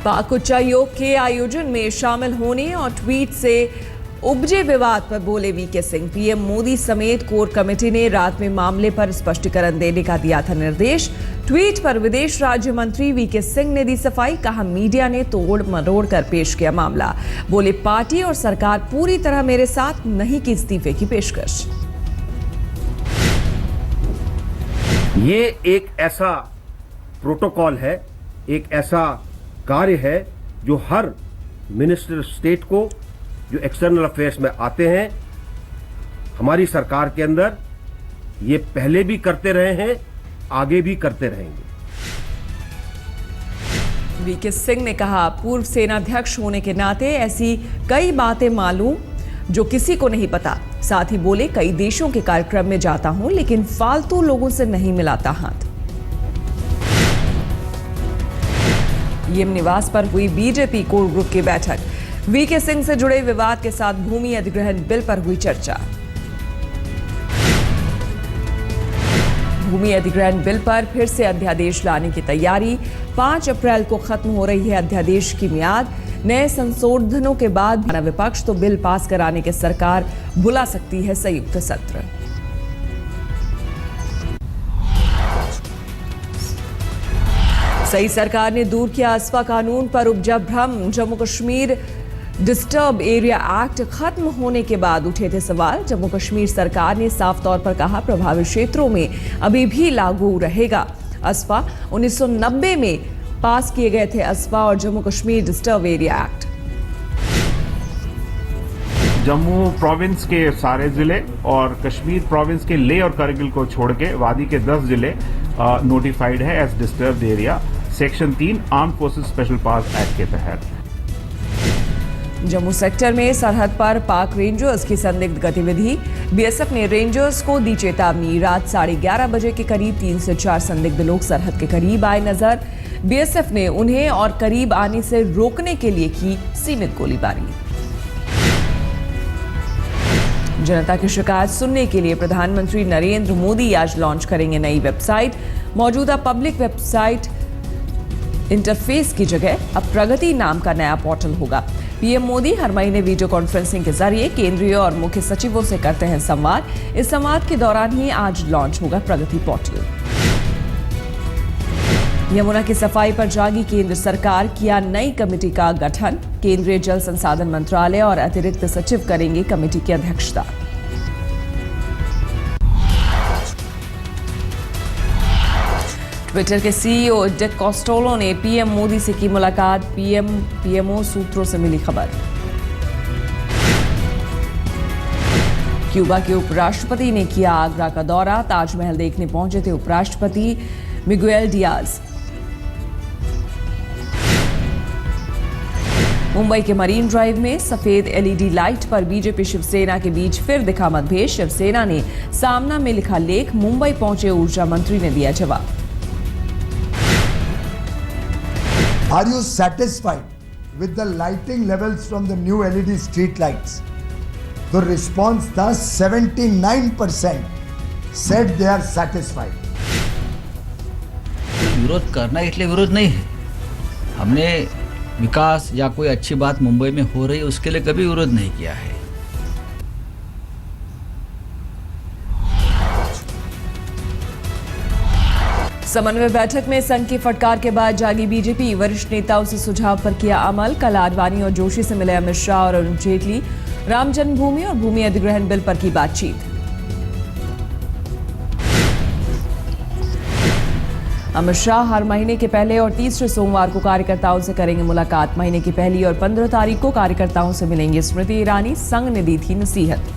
पाक उच्चायोग के आयोजन में शामिल होने और ट्वीट से उपजे विवाद पर बोले वीके सिंह। पीएम मोदी समेत कोर कमेटी ने रात में मामले पर स्पष्टीकरण देने का दिया था निर्देश। ट्वीट पर विदेश राज्य मंत्री वीके सिंह ने दी सफाई, कहा मीडिया ने तोड़ मरोड़ कर पेश किया मामला। बोले पार्टी और सरकार पूरी तरह मेरे साथ नहीं की इस्तीफे की पेशकश। ये एक ऐसा प्रोटोकॉल है, एक ऐसा कार्य है जो हर मिनिस्टर स्टेट को जो एक्सटर्नल अफेयर्स में आते हैं, हमारी सरकार के अंदर ये पहले भी करते रहे हैं, आगे भी करते रहेंगे। वीके सिंह ने कहा, पूर्व सेनाध्यक्ष होने के नाते ऐसी कई बातें मालूम जो किसी को नहीं पता। साथ ही बोले, कई देशों के कार्यक्रम में जाता हूं लेकिन फालतू लोगों से नहीं मिलाता हाथ। पीएम निवास पर हुई बीजेपी कोर ग्रुप की बैठक। वीके सिंह से जुड़े विवाद के साथ भूमि अधिग्रहण बिल पर हुई चर्चा। भूमि अधिग्रहण बिल पर फिर से अध्यादेश लाने की तैयारी। 5 अप्रैल को खत्म हो रही है अध्यादेश की मियाद। नए संशोधनों के बाद विपक्ष तो बिल पास कराने के सरकार बुला सकती है संयुक्त सत्र। सही सरकार ने दूर किया आसवा कानून पर उपजा भ्रम। Jammu Kashmir disturb area act खत्म होने के बाद उठे थे सवाल। जम्मू कश्मीर सरकार ने साफ तौर पर कहा, प्रभावित क्षेत्रों में अभी भी लागू रहेगा आसवा। 1990 में पास किए गए थे आसवा और Jammu Kashmir disturb area act. Jammu province के सारे जिले और कश्मीर प्रोविंस के लेह और करगिल को छोड़ के वादी के 10 जिले नोटिफाइड है as disturbed area, section 3 arm forces special powers act के तहत। जम्मू सेक्टर में सरहद पर पाक रेंजर्स की संदिग्ध गतिविधि। बीएसएफ ने रेंजर्स को दी चेतावनी। रात 11:30 बजे के करीब 3 से 4 संदिग्ध लोग सरहद के करीब आए नजर। बीएसएफ ने उन्हें और करीब आने से रोकने के लिए की सीमित गोलीबारी। जनता की शिकायत सुनने के लिए प्रधानमंत्री नरेंद्र मोदी आज लॉन्च करेंगे नई वेबसाइट। मौजूदा पब्लिक वेबसाइट इंटरफेस की जगह अब प्रगति नाम का नया पोर्टल होगा। पीएम मोदी हर महीने वीडियो कॉन्फ्रेंसिंग के जरिए केंद्रीय और मुख्य सचिवों से करते हैं संवाद। इस संवाद के दौरान ही आज लॉन्च होगा प्रगति पोर्टल। यमुना की सफाई पर जागी केंद्र सरकार, किया नई कमेटी का गठन। केंद्रीय जल संसाधन मंत्रालय और अतिरिक्त सचिव करेंगे कमेटी की अध्यक्षता। ट्विटर के सीईओ डिक कॉस्टोलो ने पीएम मोदी से की मुलाकात। पीएमओ सूत्रों से मिली खबर। क्यूबा के उपराष्ट्रपति ने किया आगरा का दौरा। ताजमहल देखने पहुंचे थे उपराष्ट्रपति मिगुएल डियाज। मुंबई के मरीन ड्राइव में सफेद एलईडी लाइट पर बीजेपी शिवसेना के बीच फिर दिखा मतभेद। शिवसेना ने सामना में लिखा लेख। मुंबई पहुंचे ऊर्जा मंत्री ने दिया जवाब। Are you satisfied with the lighting levels from the new LED street lights? The response thus 79% said they are satisfied. विरोध करना इसलिए विरोध नहीं है। हमने विकास या कोई अच्छी बात मुंबई में हो रही है उसके लिए कभी विरोध नहीं किया है। समन्वय बैठक में संघ की फटकार के बाद जागी बीजेपी। वरिष्ठ नेताओं से सुझाव पर किया अमल। कल आडवाणी और जोशी से मिले अमित शाह और अरुण जेटली। राम जन्मभूमि और भूमि अधिग्रहण बिल पर की बातचीत। अमित शाह हर महीने के पहले और तीसरे सोमवार को कार्यकर्ताओं से करेंगे मुलाकात। महीने की पहली और 15 तारीख को कार्यकर्ताओं से मिलेंगे स्मृति ईरानी। संघ ने दी थी नसीहत।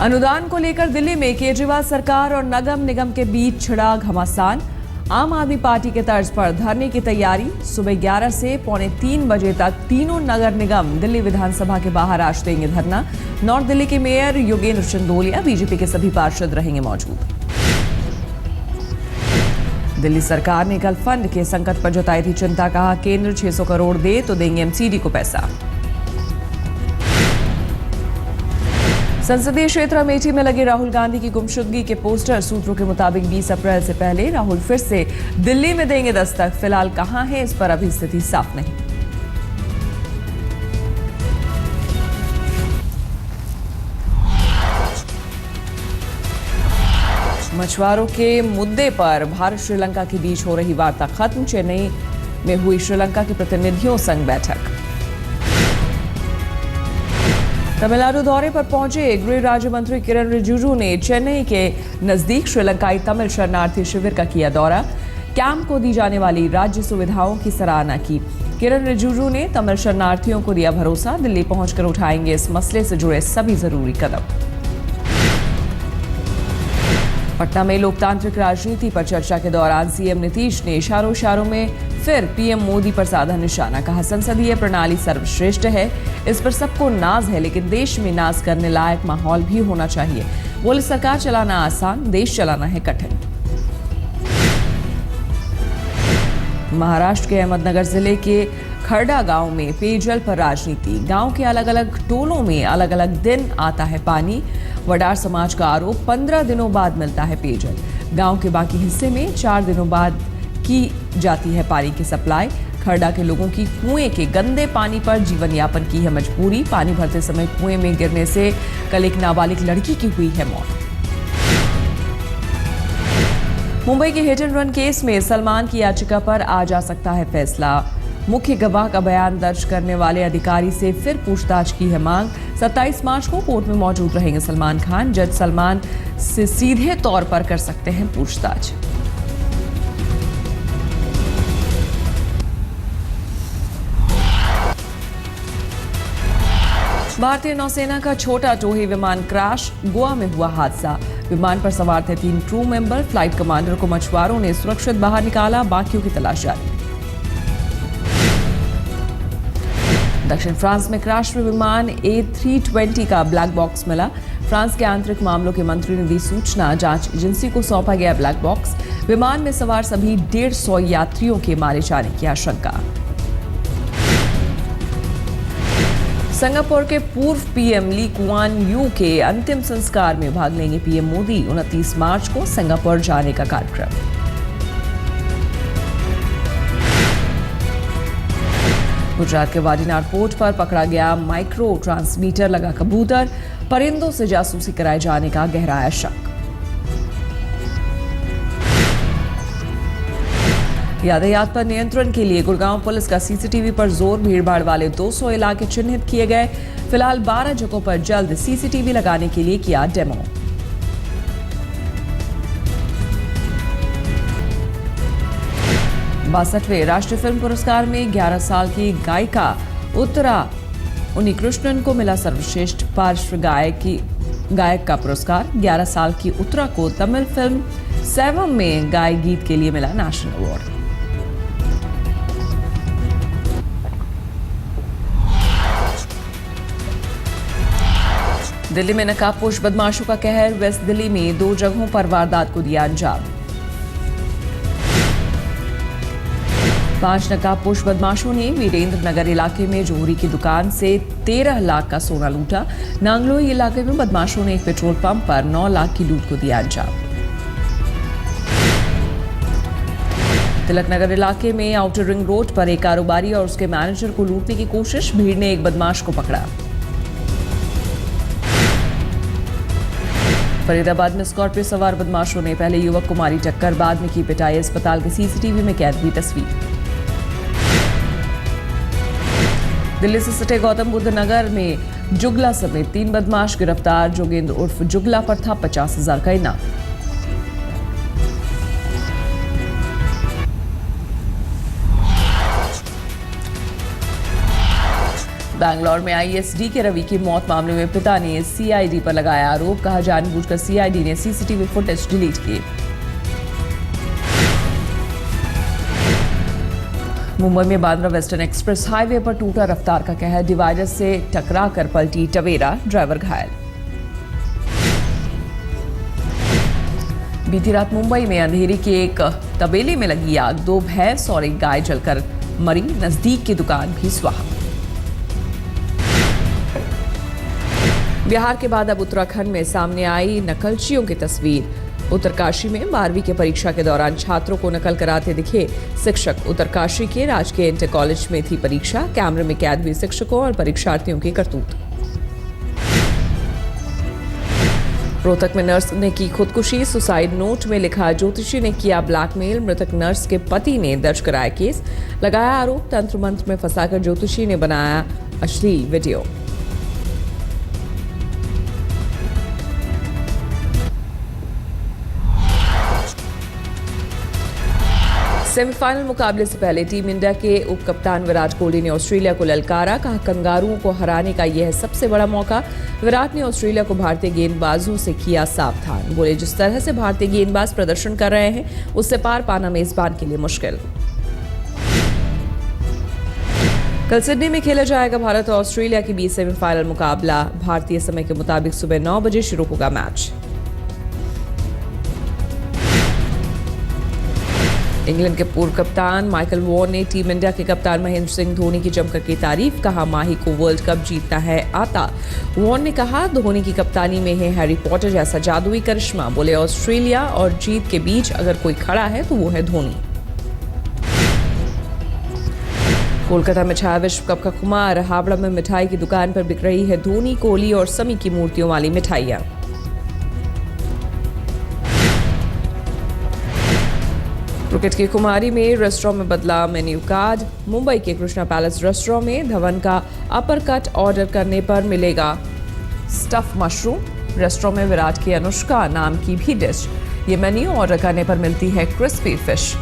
अनुदान को लेकर दिल्ली में केजरीवाल सरकार और नगर निगम के बीच छिड़ा घमासान। आम आदमी पार्टी के तर्ज पर धरने की तैयारी। सुबह 11 से पौने 3 बजे तक तीनों नगर निगम दिल्ली विधानसभा के बाहर आज देंगे धरना। नॉर्थ दिल्ली के मेयर योगेंद्र चंदोलिया, बीजेपी के सभी पार्षद रहेंगे मौजूद। दिल्ली सरकार ने कल फंड के संकट पर जताई थी चिंता। कहा, केंद्र 600 करोड़ दे तो देंगे एमसीडी को पैसा। संसदीय क्षेत्र अमेठी में लगे राहुल गांधी की गुमशुदगी के पोस्टर। सूत्रों के मुताबिक 20 अप्रैल से पहले राहुल फिर से दिल्ली में देंगे दस्तक। फिलहाल कहां है, इस पर अभी स्थिति साफ नहीं। मछुआरों के मुद्दे पर भारत श्रीलंका के बीच हो रही वार्ता खत्म। चेन्नई में हुई श्रीलंका के प्रतिनिधियों संग बैठक। तमिलनाडु दौरे पर पहुंचे गृह राज्य मंत्री किरण रिजिजू ने चेन्नई के नजदीक श्रीलंकाई तमिल शरणार्थी शिविर का किया दौरा। कैंप को दी जाने वाली राज्य सुविधाओं की सराहना की। किरण रिजिजू ने तमिल शरणार्थियों को दिया भरोसा, दिल्ली पहुंचकर उठाएंगे इस मसले से जुड़े सभी जरूरी कदम। पटना में लोकतांत्रिक राजनीति पर चर्चा के दौरान सीएम नीतीश ने इशारों में फिर पीएम मोदी पर साधा निशाना। कहा, संसदीय प्रणाली सर्वश्रेष्ठ है, इस पर सबको नाज है, लेकिन देश में नाज करने लायक माहौल भी होना चाहिए। बोले, सरकार चलाना आसान, देश चलाना है कठिन। महाराष्ट्र के अहमदनगर जिले के खरडा गांव में पेयजल पर राजनीति। गांव के अलग अलग टोलों में अलग अलग दिन आता है पानी। वडार समाज का आरोप, 15 दिनों बाद मिलता है पेयजल। गांव के बाकी हिस्से में 4 दिनों बाद की जाती है पानी की सप्लाई। खरडा के लोगों की कुएं के गंदे पानी पर जीवन यापन की है मजबूरी। पानी भरते समय कुएं में गिरने से कल एक नाबालिग लड़की की हुई है मौत। मुंबई के हिट एंड रन केस में सलमान की याचिका पर आज आ सकता है फैसला। मुख्य गवाह का बयान दर्ज करने वाले अधिकारी से फिर पूछताछ की है मांग। 27 मार्च को कोर्ट में मौजूद रहेंगे सलमान खान। जज सलमान से सीधे तौर पर कर सकते हैं पूछताछ। भारतीय नौसेना का छोटा टोही विमान क्रैश, गोवा में हुआ हादसा। विमान पर सवार थे 3 क्रू मेंबर। फ्लाइट कमांडर को मछुआरों ने सुरक्षित बाहर निकाला, बाकियों की तलाश जारी। दक्षिण फ्रांस में क्रैश हुए विमान A320 का ब्लैक बॉक्स मिला। फ्रांस के आंतरिक मामलों के मंत्री ने दी सूचना। जांच एजेंसी को सौंपा गया ब्लैक बॉक्स। विमान में सवार सभी 150 यात्रियों के मारे जाने की आशंका। सिंगापुर के पूर्व पीएम ली कुआन यू के अंतिम संस्कार में भाग लेंगे पीएम मोदी। 29 मार्च को सिंगापुर जाने का कार्यक्रम। गुजरात के वाडीनार पोर्ट पर पकड़ा गया माइक्रो ट्रांसमीटर लगा कबूतर। परिंदों से जासूसी कराए जाने का गहराया शक। यातायात पर नियंत्रण के लिए गुड़गांव पुलिस का सीसीटीवी पर जोर। भीड़भाड़ वाले 200 इलाके चिन्हित किए गए। फिलहाल 12 जगहों पर जल्द सीसीटीवी लगाने के लिए किया डेमो। बासठवें राष्ट्रीय फिल्म पुरस्कार में 11 साल की गायिका उत्तरा उन्नीकृष्णन को मिला सर्वश्रेष्ठ पार्श्व गायक का पुरस्कार। 11 साल की उत्तरा को तमिल फिल्म सेवम में गाय गीत के लिए मिला नेशनल अवार्ड। दिल्ली में नकाबपोश बदमाशों का कहर। वेस्ट दिल्ली में 2 जगहों पर वारदात को दिया अंजाम। 5 नकाबपोश बदमाशों ने वीरेंद्र नगर इलाके में जोहरी की दुकान से 13 लाख का सोना लूटा। नांगलोई इलाके में बदमाशों ने एक पेट्रोल पंप पर 9 लाख की लूट को दिया अंजाम। तिलक नगर इलाके में आउटर रिंग रोड पर एक कारोबारी और उसके मैनेजर को लूटने की कोशिश। भीड़ ने एक बदमाश को पकड़ा। फरीदाबाद में स्कॉर्पियो सवार बदमाशों ने पहले युवक को मारी टक्कर, बाद में की पिटाई। अस्पताल के सीसीटीवी में कैद हुई तस्वीर। दिल्ली से सटे गौतम बुद्ध नगर में जुगला समेत 3 बदमाश गिरफ्तार। जोगेंद्र उर्फ जुगला पर था 50,000 का इनाम। बैंगलोर में आईएसडी के रवि की मौत मामले में पिता ने सीआईडी पर लगाया आरोप। कहा, जानबूझकर सीआईडी ने सीसीटीवी फुटेज डिलीट किए। मुंबई में बांद्रा वेस्टर्न एक्सप्रेस हाईवे पर टूटा रफ्तार का कहर। डिवाइडर से टकराकर पलटी टवेरा, ड्राइवर घायल। बीती रात मुंबई में अंधेरी के एक तबेले में लगी आग। 2 भैंस और एक गाय जलकर मरी। नजदीक की दुकान भी स्वाहा। बिहार के बाद अब उत्तराखंड में सामने आई नकलचियों की तस्वीर। उत्तरकाशी में 12वीं के परीक्षा के दौरान छात्रों को नकल कराते दिखे शिक्षक। उत्तरकाशी के राजकीय इंटर कॉलेज में थी परीक्षा। कैमरे में कैद हुए शिक्षकों और परीक्षार्थियों की करतूत। रोहतक में नर्स ने की खुदकुशी। सुसाइड नोट में लिखा, ज्योतिषी ने किया ब्लैकमेल। मृतक नर्स के पति ने दर्ज कराया केस। लगाया आरोप, तंत्र मंत्र में फंसाकर ज्योतिषी ने बनाया अश्लील वीडियो। सेमीफाइनल मुकाबले से पहले टीम इंडिया के उप कप्तान विराट कोहली ने ऑस्ट्रेलिया को ललकारा। कहा, कंगारुओं को हराने का यह है सबसे बड़ा मौका। विराट ने ऑस्ट्रेलिया को भारतीय गेंदबाजों से किया सावधान। बोले, जिस तरह से भारतीय गेंदबाज प्रदर्शन कर रहे हैं उससे पार पाना मेजबान के लिए मुश्किल। कल सिडनी में खेला जाएगा भारत और ऑस्ट्रेलिया के बीच सेमीफाइनल मुकाबला। भारतीय समय के मुताबिक सुबह 9 बजे शुरू होगा मैच। इंग्लैंड के पूर्व कप्तान माइकल वॉन ने टीम इंडिया के कप्तान महेंद्र सिंह धोनी की जमकर की तारीफ। कहा, माही को वर्ल्ड कप जीतना है आता। वॉन ने कहा, धोनी की कप्तानी में है हैरी पॉटर जैसा जादुई करिश्मा। बोले, ऑस्ट्रेलिया और जीत के बीच अगर कोई खड़ा है तो वो है धोनी। कोलकाता में छाया विश्व कप का खुमार। हावड़ा में मिठाई की दुकान पर बिक रही है धोनी, कोहली और समी की मूर्तियों वाली मिठाइयां। क्रिकेट की खुमारी में रेस्टोरेंट में बदला मेन्यू कार्ड। मुंबई के कृष्णा पैलेस रेस्टोरेंट में धवन का अपर कट ऑर्डर करने पर मिलेगा स्टफ मशरूम। रेस्टोरेंट में विराट की अनुष्का नाम की भी डिश। ये मेन्यू ऑर्डर करने पर मिलती है क्रिस्पी फिश।